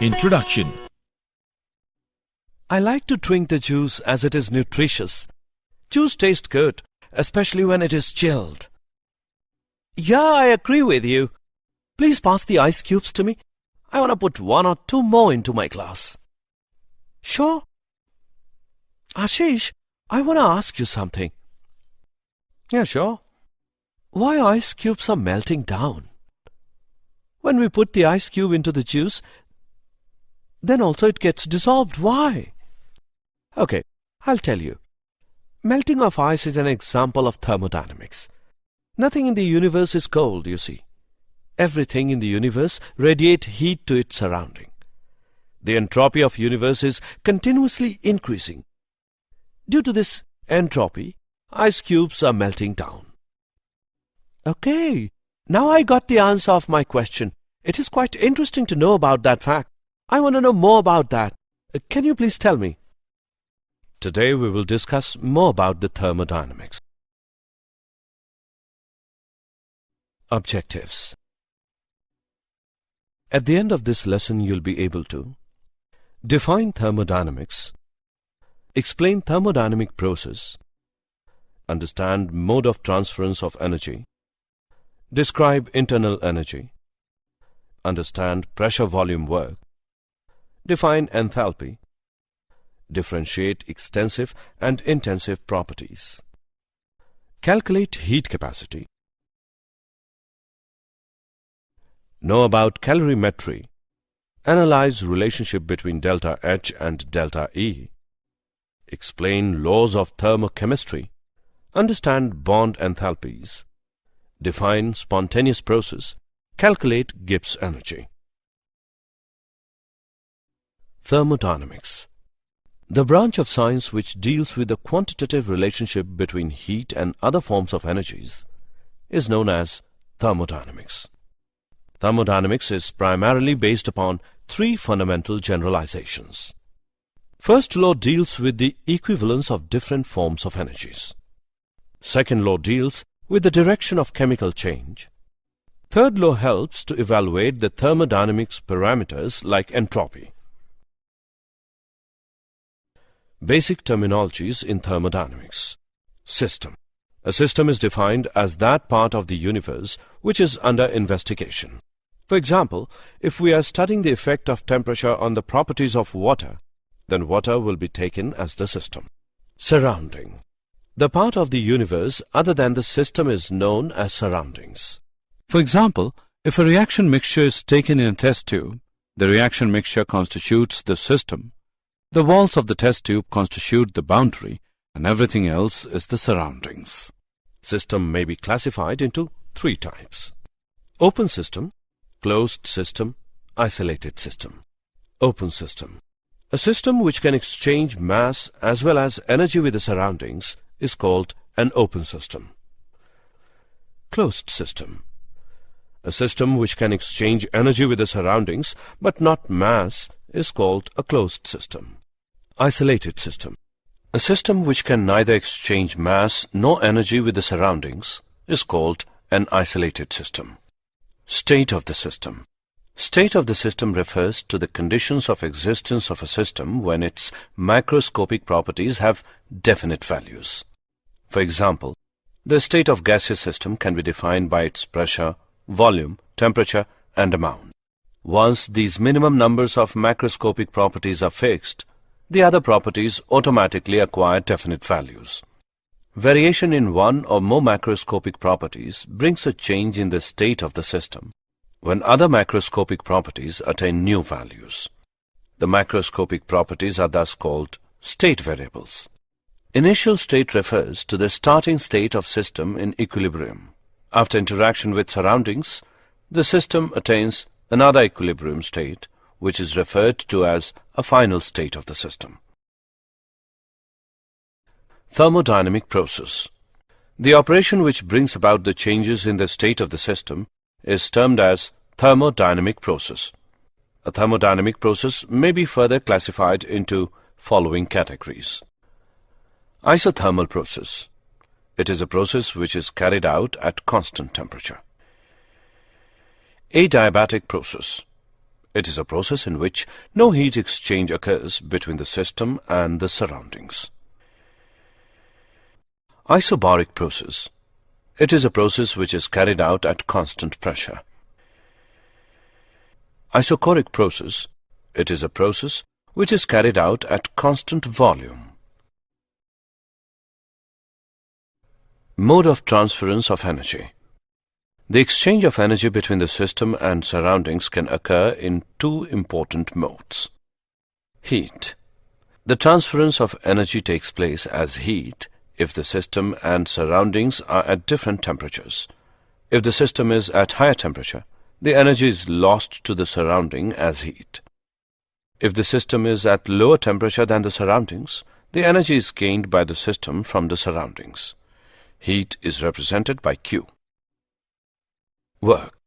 Introduction. I like to drink the juice as it is nutritious. Juice tastes good, especially when it is chilled. Yeah, I agree with you. Please pass the ice cubes to me. I want to put 1 or 2 more into my glass. Sure. Ashish, I want to ask you something. Yeah, sure. Why ice cubes are melting down? When we put the ice cube into the juice, then also it gets dissolved. Why? Okay, I'll tell you. Melting of ice is an example of thermodynamics. Nothing in the universe is cold, you see. Everything in the universe radiates heat to its surrounding. The entropy of universe is continuously increasing. Due to this entropy, ice cubes are melting down. Okay, now I got the answer of my question. It is quite interesting to know about that fact. I want to know more about that. Can you please tell me? Today we will discuss more about the thermodynamics. Objectives. At the end of this lesson, you'll be able to define thermodynamics, explain thermodynamic process, understand mode of transference of energy, describe internal energy, understand pressure-volume work, define enthalpy, differentiate extensive and intensive properties, calculate heat capacity, know about calorimetry, analyze relationship between delta H and delta E, explain laws of thermochemistry, understand bond enthalpies, define spontaneous process, calculate Gibbs energy. Thermodynamics. The branch of science which deals with the quantitative relationship between heat and other forms of energies is known as thermodynamics. Thermodynamics is primarily based upon 3 fundamental generalizations. First law deals with the equivalence of different forms of energies. Second law deals with the direction of chemical change. Third law helps to evaluate the thermodynamics parameters like entropy. Basic terminologies in thermodynamics. System. A system is defined as that part of the universe which is under investigation. For example, if we are studying the effect of temperature on the properties of water, then water will be taken as the system. Surrounding. The part of the universe other than the system is known as surroundings. For example, if a reaction mixture is taken in a test tube, the reaction mixture constitutes the system. The walls of the test tube constitute the boundary, and everything else is the surroundings. System may be classified into 3 types. Open system, closed system, isolated system. Open system. A system which can exchange mass as well as energy with the surroundings is called an open system. Closed system. A system which can exchange energy with the surroundings but not mass is called a closed system. Isolated system. A system which can neither exchange mass nor energy with the surroundings is called an isolated system. State of the system. State of the system refers to the conditions of existence of a system when its macroscopic properties have definite values. For example, the state of gaseous system can be defined by its pressure, volume, temperature, and amount. Once these minimum numbers of macroscopic properties are fixed, the other properties automatically acquire definite values. Variation in one or more macroscopic properties brings a change in the state of the system when other macroscopic properties attain new values. The macroscopic properties are thus called state variables. Initial state refers to the starting state of system in equilibrium. After interaction with surroundings, the system attains another equilibrium state, which is referred to as a final state of the system. Thermodynamic process. The operation which brings about the changes in the state of the system is termed as thermodynamic process. A thermodynamic process may be further classified into following categories. Isothermal process. It is a process which is carried out at constant temperature. Adiabatic process. It is a process in which no heat exchange occurs between the system and the surroundings. Isobaric process. It is a process which is carried out at constant pressure. Isochoric process. It is a process which is carried out at constant volume. Mode of transference of energy. The exchange of energy between the system and surroundings can occur in two important modes. Heat. The transference of energy takes place as heat if the system and surroundings are at different temperatures. If the system is at higher temperature, the energy is lost to the surrounding as heat. If the system is at lower temperature than the surroundings, the energy is gained by the system from the surroundings. Heat is represented by Q. Work.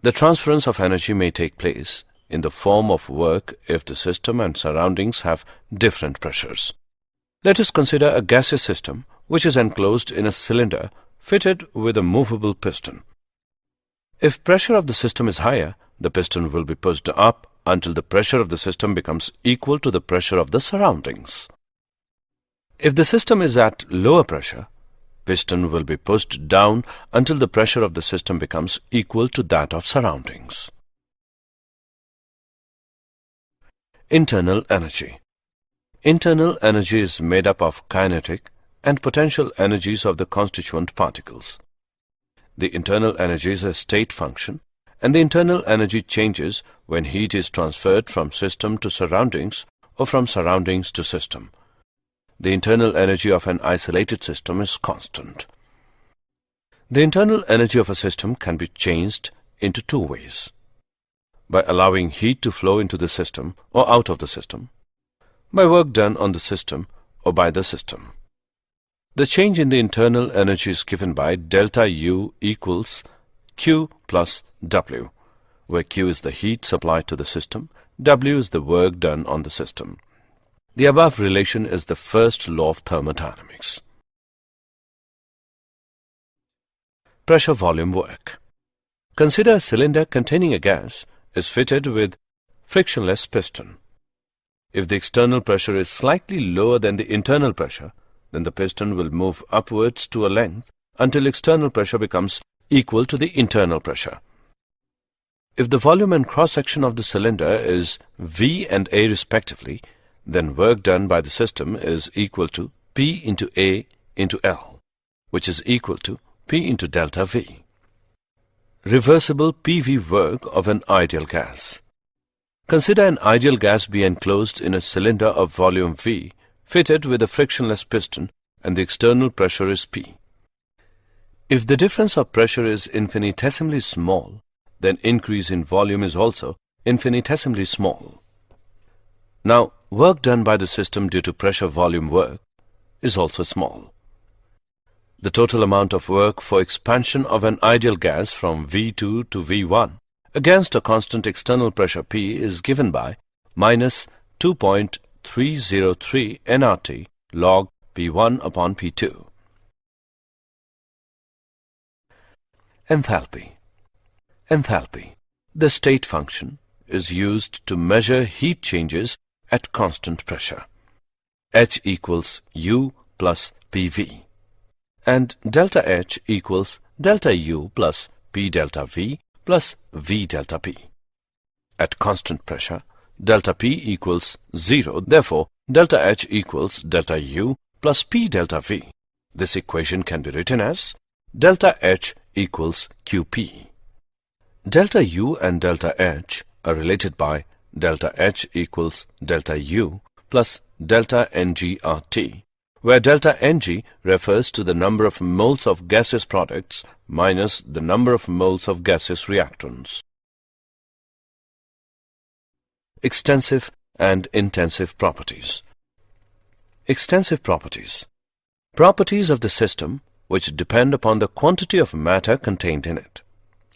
The transference of energy may take place in the form of work if the system and surroundings have different pressures. Let us consider a gaseous system which is enclosed in a cylinder fitted with a movable piston. If pressure of the system is higher, the piston will be pushed up until the pressure of the system becomes equal to the pressure of the surroundings. If the system is at lower pressure, piston will be pushed down until the pressure of the system becomes equal to that of surroundings. Internal energy. Internal energy is made up of kinetic and potential energies of the constituent particles. The internal energy is a state function, and the internal energy changes when heat is transferred from system to surroundings or from surroundings to system. The internal energy of an isolated system is constant. The internal energy of a system can be changed into two ways: by allowing heat to flow into the system or out of the system, by work done on the system or by the system. The change in the internal energy is given by delta U equals Q plus W, where Q is the heat supplied to the system, W is the work done on the system. The above relation is the first law of thermodynamics. Pressure volume work. Consider a cylinder containing a gas is fitted with frictionless piston. If the external pressure is slightly lower than the internal pressure, then the piston will move upwards to a length until external pressure becomes equal to the internal pressure. If the volume and cross-section of the cylinder is V and A respectively, then work done by the system is equal to P into A into L, which is equal to P into delta V. Reversible PV work of an ideal gas. Consider an ideal gas be enclosed in a cylinder of volume V, fitted with a frictionless piston, and the external pressure is P. If the difference of pressure is infinitesimally small, then increase in volume is also infinitesimally small. Now, work done by the system due to pressure-volume work is also small. The total amount of work for expansion of an ideal gas from V2 to V1 against a constant external pressure P is given by minus 2.303 nRT log P1 upon P2. Enthalpy. Enthalpy, the state function, is used to measure heat changes at constant pressure. H equals U plus PV, and delta H equals delta U plus P delta V plus V delta P. At constant pressure, delta P equals 0, therefore delta H equals delta U plus P delta V. This equation can be written as delta H equals QP. Delta U and delta H are related by delta H equals delta U plus delta NG/RT, where delta Ng refers to the number of moles of gaseous products minus the number of moles of gaseous reactants. Extensive and intensive properties. Extensive properties. Properties of the system which depend upon the quantity of matter contained in it.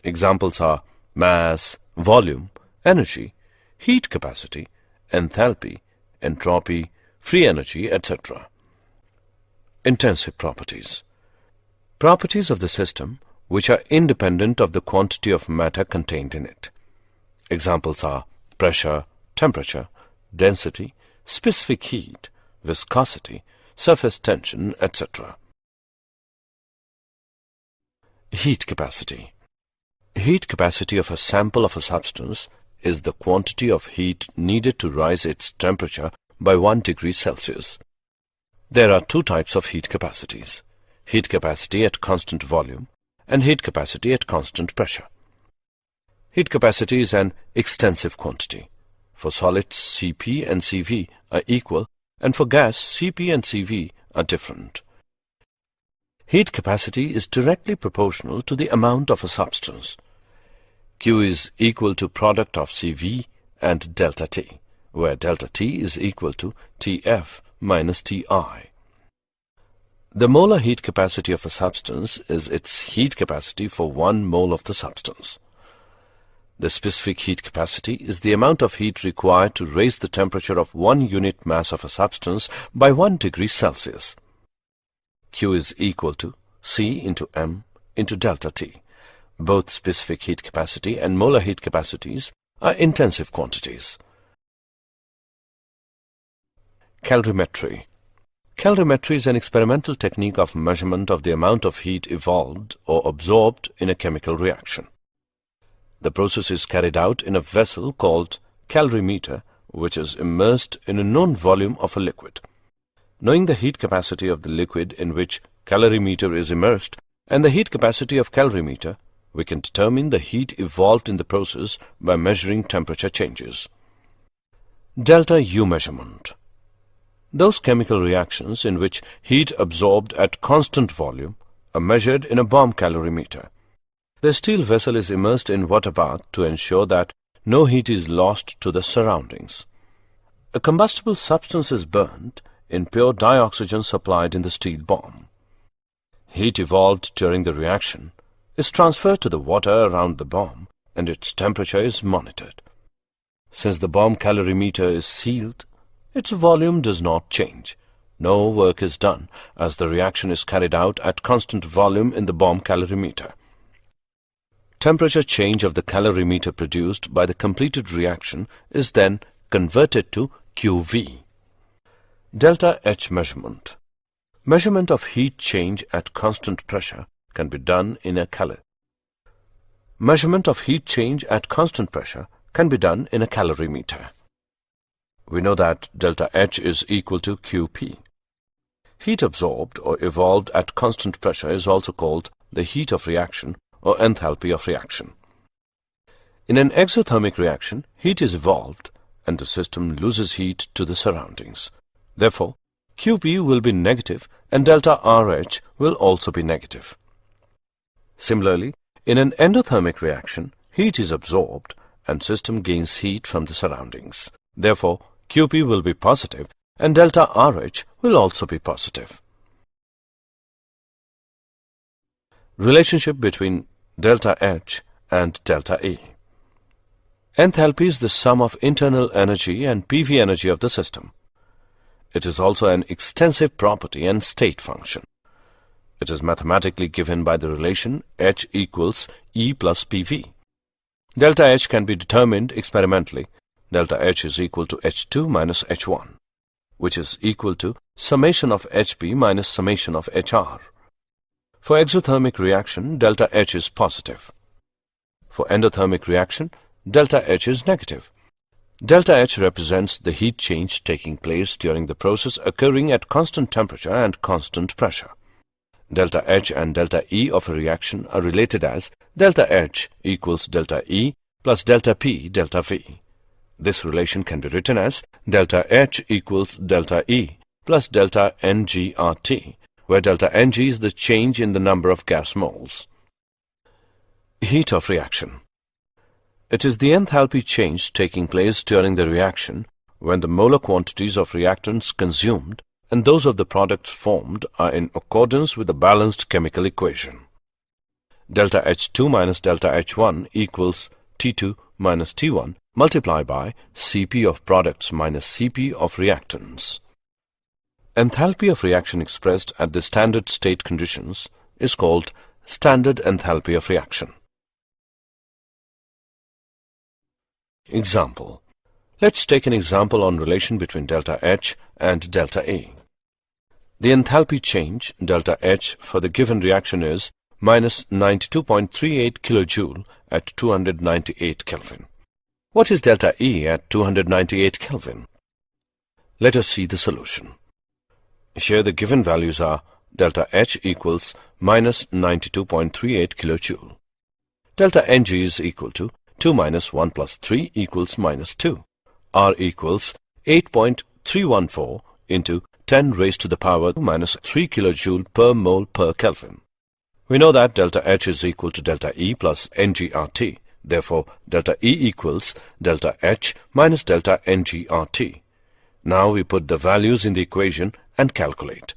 Examples are mass, volume, energy, heat capacity, enthalpy, entropy, free energy, etc. Intensive properties. Properties of the system which are independent of the quantity of matter contained in it. Examples are pressure, temperature, density, specific heat, viscosity, surface tension, etc. Heat capacity. Heat capacity of a sample of a substance is the quantity of heat needed to rise its temperature by 1 degree Celsius. There are two types of heat capacities: heat capacity at constant volume and heat capacity at constant pressure. Heat capacity is an extensive quantity. For solids, Cp and Cv are equal, and for gas, Cp and Cv are different. Heat capacity is directly proportional to the amount of a substance. Q is equal to product of Cv and delta T, where delta T is equal to Tf minus Ti. The molar heat capacity of a substance is its heat capacity for 1 mole of the substance. The specific heat capacity is the amount of heat required to raise the temperature of 1 unit mass of a substance by 1 degree Celsius. Q is equal to C into M into delta T. Both specific heat capacity and molar heat capacities are intensive quantities. Calorimetry. Calorimetry is an experimental technique of measurement of the amount of heat evolved or absorbed in a chemical reaction. The process is carried out in a vessel called calorimeter, which is immersed in a known volume of a liquid. Knowing the heat capacity of the liquid in which calorimeter is immersed and the heat capacity of calorimeter, we can determine the heat evolved in the process by measuring temperature changes. Delta U measurement. Those chemical reactions in which heat absorbed at constant volume are measured in a bomb calorimeter. The steel vessel is immersed in water bath to ensure that no heat is lost to the surroundings. A combustible substance is burnt in pure dioxygen supplied in the steel bomb. Heat evolved during the reaction is transferred to the water around the bomb and its temperature is monitored. Since the bomb calorimeter is sealed, its volume does not change. No work is done as the reaction is carried out at constant volume in the bomb calorimeter. Temperature change of the calorimeter produced by the completed reaction is then converted to QV. Delta H measurement. Measurement of heat change at constant pressure can be done in a Measurement of heat change at constant pressure can be done in a calorimeter. We know that delta H is equal to QP. Heat absorbed or evolved at constant pressure is also called the heat of reaction or enthalpy of reaction. In an exothermic reaction, heat is evolved and the system loses heat to the surroundings. Therefore, QP will be negative and delta RH will also be negative. Similarly, in an endothermic reaction, heat is absorbed and system gains heat from the surroundings. Therefore, QP will be positive and delta RH will also be positive. Relationship between delta H and delta E. Enthalpy is the sum of internal energy and PV energy of the system. It is also an extensive property and state function. It is mathematically given by the relation H equals E plus PV. Delta H can be determined experimentally. Delta H is equal to H2 minus H1, which is equal to summation of HP minus summation of HR. For exothermic reaction, delta H is positive. For endothermic reaction, delta H is negative. Delta H represents the heat change taking place during the process occurring at constant temperature and constant pressure. Delta H and delta E of a reaction are related as delta H equals delta E plus delta P delta V. This relation can be written as delta H equals delta E plus delta NGRT, where delta Ng is the change in the number of gas moles. Heat of reaction. It is the enthalpy change taking place during the reaction when the molar quantities of reactants consumed and those of the products formed are in accordance with the balanced chemical equation. Delta H2 minus delta H1 equals T2 minus T1 multiplied by Cp of products minus Cp of reactants. Enthalpy of reaction expressed at the standard state conditions is called standard enthalpy of reaction. Example. Let's take an example on relation between delta H and delta E. The enthalpy change, delta H, for the given reaction is minus 92.38 kilojoule at 298 Kelvin. What is delta E at 298 Kelvin? Let us see the solution. Here the given values are delta H equals minus 92.38 kilojoule. Delta Ng is equal to 2 minus 1 plus 3 equals minus 2. R equals 8.314 into 10 raised to the power minus 3 kilojoule per mole per Kelvin. We know that delta H is equal to delta E plus NgRT. Therefore, delta E equals delta H minus delta NgRT. Now we put the values in the equation and calculate.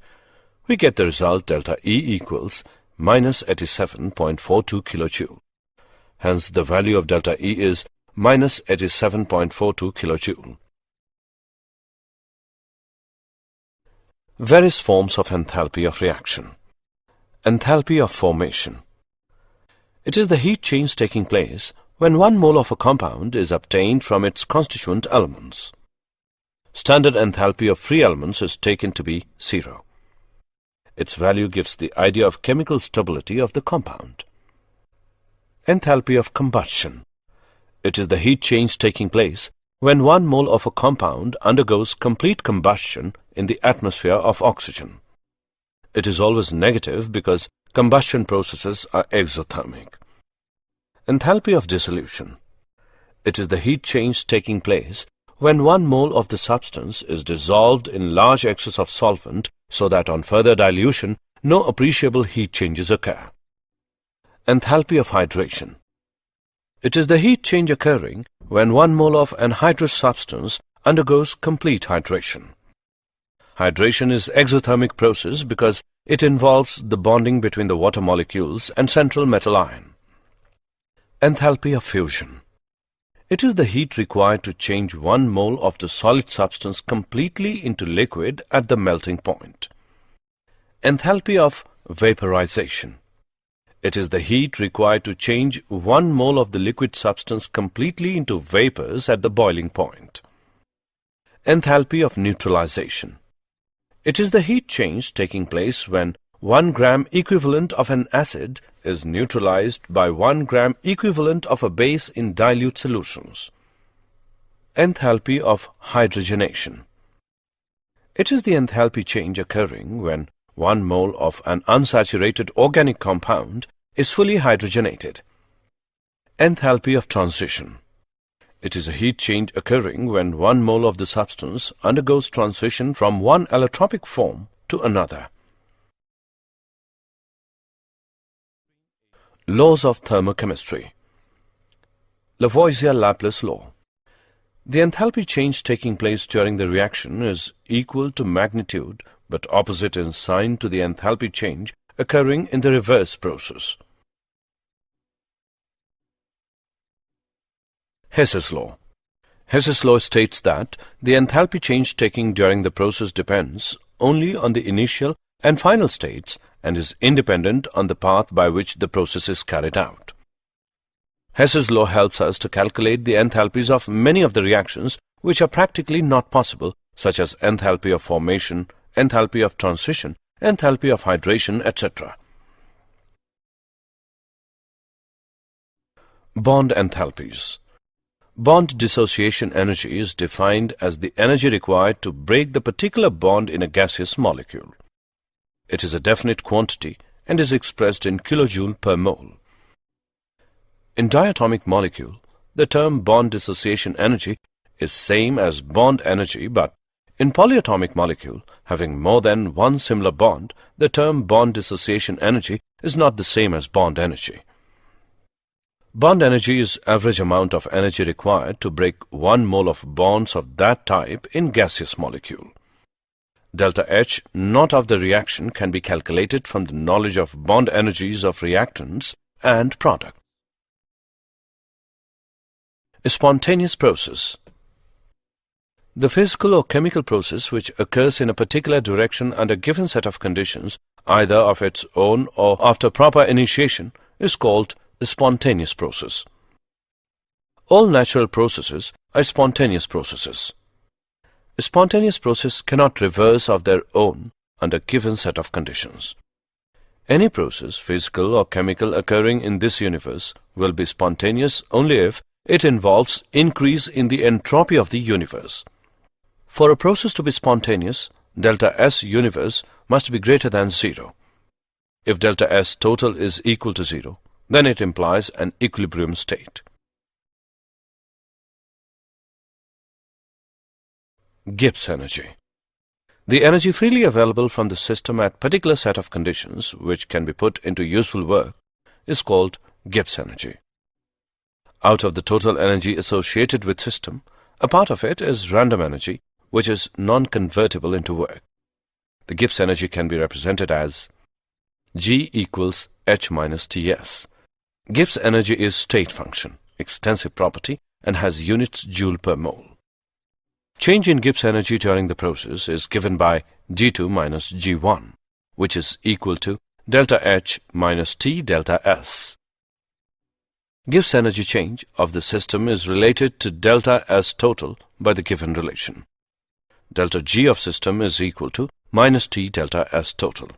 We get the result delta E equals minus 87.42 kilojoule. Hence, the value of delta E is minus 87.42 kilojoule. Various forms of enthalpy of reaction. Enthalpy of formation. It is the heat change taking place when 1 mole of a compound is obtained from its constituent elements. Standard enthalpy of free elements is taken to be 0. Its value gives the idea of chemical stability of the compound. Enthalpy of combustion. It is the heat change taking place when 1 mole of a compound undergoes complete combustion in the atmosphere of oxygen. It is always negative because combustion processes are exothermic. Enthalpy of dissolution. It is the heat change taking place when 1 mole of the substance is dissolved in large excess of solvent so that on further dilution no appreciable heat changes occur. Enthalpy of hydration. It is the heat change occurring when 1 mole of anhydrous substance undergoes complete hydration. Hydration is exothermic process because it involves the bonding between the water molecules and central metal ion. Enthalpy of fusion. It is the heat required to change 1 mole of the solid substance completely into liquid at the melting point. Enthalpy of vaporization. It is the heat required to change 1 mole of the liquid substance completely into vapors at the boiling point. Enthalpy of neutralization. It is the heat change taking place when 1 gram equivalent of an acid is neutralized by 1 gram equivalent of a base in dilute solutions. Enthalpy of hydrogenation. It is the enthalpy change occurring when 1 mole of an unsaturated organic compound is fully hydrogenated. Enthalpy of transition. It is a heat change occurring when 1 mole of the substance undergoes transition from one allotropic form to another. Laws of thermochemistry. Lavoisier-Laplace law. The enthalpy change taking place during the reaction is equal to magnitude but opposite in sign to the enthalpy change occurring in the reverse process. Hess's law. Hess's law states that the enthalpy change taking during the process depends only on the initial and final states and is independent on the path by which the process is carried out. Hess's law helps us to calculate the enthalpies of many of the reactions which are practically not possible, such as enthalpy of formation, enthalpy of transition, enthalpy of hydration, etc. Bond enthalpies. Bond dissociation energy is defined as the energy required to break the particular bond in a gaseous molecule. It is a definite quantity and is expressed in kilojoule per mole. In diatomic molecule, the term bond dissociation energy is same as bond energy, but in polyatomic molecule, having more than one similar bond, the term bond dissociation energy is not the same as bond energy. Bond energy is average amount of energy required to break 1 mole of bonds of that type in gaseous molecule. Delta H not of the reaction can be calculated from the knowledge of bond energies of reactants and products. A spontaneous process. The physical or chemical process which occurs in a particular direction under a given set of conditions, either of its own or after proper initiation, is called a spontaneous process. All natural processes are spontaneous processes. A spontaneous process cannot reverse of their own under given set of conditions. Any process, physical or chemical, occurring in this universe will be spontaneous only if it involves increase in the entropy of the universe. For a process to be spontaneous, delta S universe must be greater than 0. If delta S total is equal to 0, then it implies an equilibrium state. Gibbs energy. The energy freely available from the system at particular set of conditions which can be put into useful work is called Gibbs energy. Out of the total energy associated with system, a part of it is random energy, which is non-convertible into work. The Gibbs energy can be represented as G equals H minus Ts. Gibbs energy is state function, extensive property, and has units joule per mole. Change in Gibbs energy during the process is given by G2 minus G1, which is equal to delta H minus T delta S. Gibbs energy change of the system is related to delta S total by the given relation. Delta G of system is equal to minus T delta S total.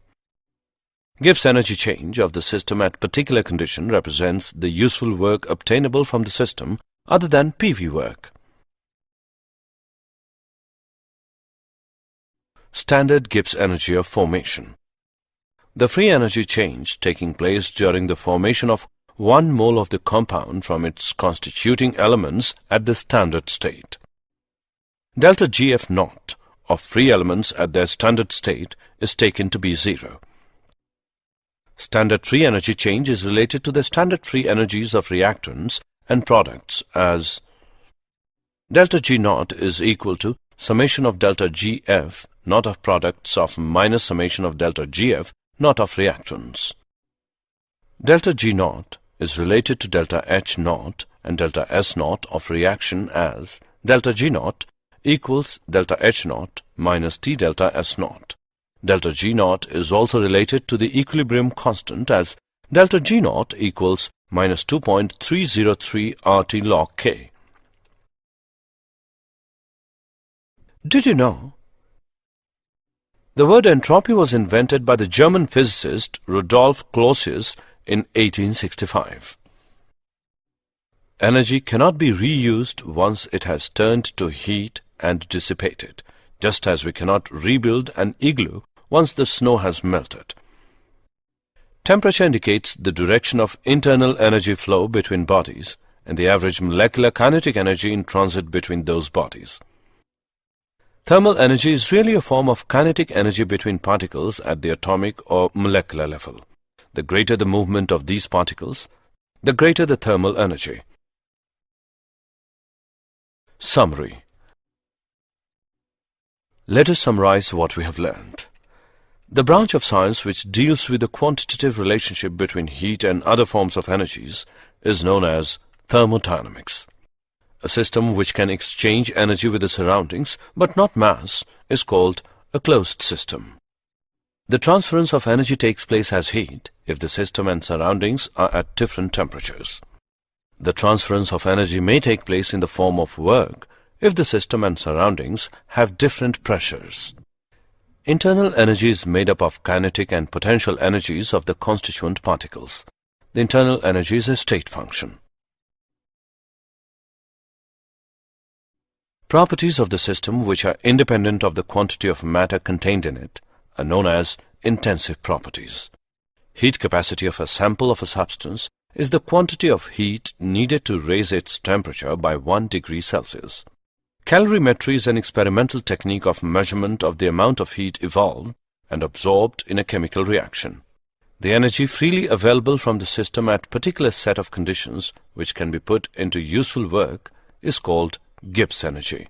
Gibbs energy change of the system at particular condition represents the useful work obtainable from the system other than PV work. Standard Gibbs energy of formation. The free energy change taking place during the formation of 1 mole of the compound from its constituting elements at the standard state. Delta GF naught of free elements at their standard state is taken to be 0. Standard free energy change is related to the standard free energies of reactants and products as delta G naught is equal to summation of delta GF naught of products of minus summation of delta GF naught of reactants. Delta G naught is related to delta H naught and delta S naught of reaction as delta G naught equals delta H naught minus T delta S naught. Delta G naught is also related to the equilibrium constant as delta G naught equals minus 2.303 RT log K. Did you know? The word entropy was invented by the German physicist Rudolf Clausius in 1865. Energy cannot be reused once it has turned to heat and dissipated, just as we cannot rebuild an igloo once the snow has melted. Temperature indicates the direction of internal energy flow between bodies and the average molecular kinetic energy in transit between those bodies. Thermal energy is really a form of kinetic energy between particles at the atomic or molecular level. The greater the movement of these particles, the greater the thermal energy. Summary. Let us summarize what we have learned. The branch of science which deals with the quantitative relationship between heat and other forms of energies is known as thermodynamics. A system which can exchange energy with the surroundings but not mass is called a closed system. The transference of energy takes place as heat if the system and surroundings are at different temperatures. The transference of energy may take place in the form of work if the system and surroundings have different pressures. Internal energy is made up of kinetic and potential energies of the constituent particles. The internal energy is a state function. Properties of the system which are independent of the quantity of matter contained in it are known as intensive properties. Heat capacity of a sample of a substance is the quantity of heat needed to raise its temperature by 1 degree Celsius. Calorimetry is an experimental technique of measurement of the amount of heat evolved and absorbed in a chemical reaction. The energy freely available from the system at particular set of conditions which can be put into useful work is called Gibbs energy.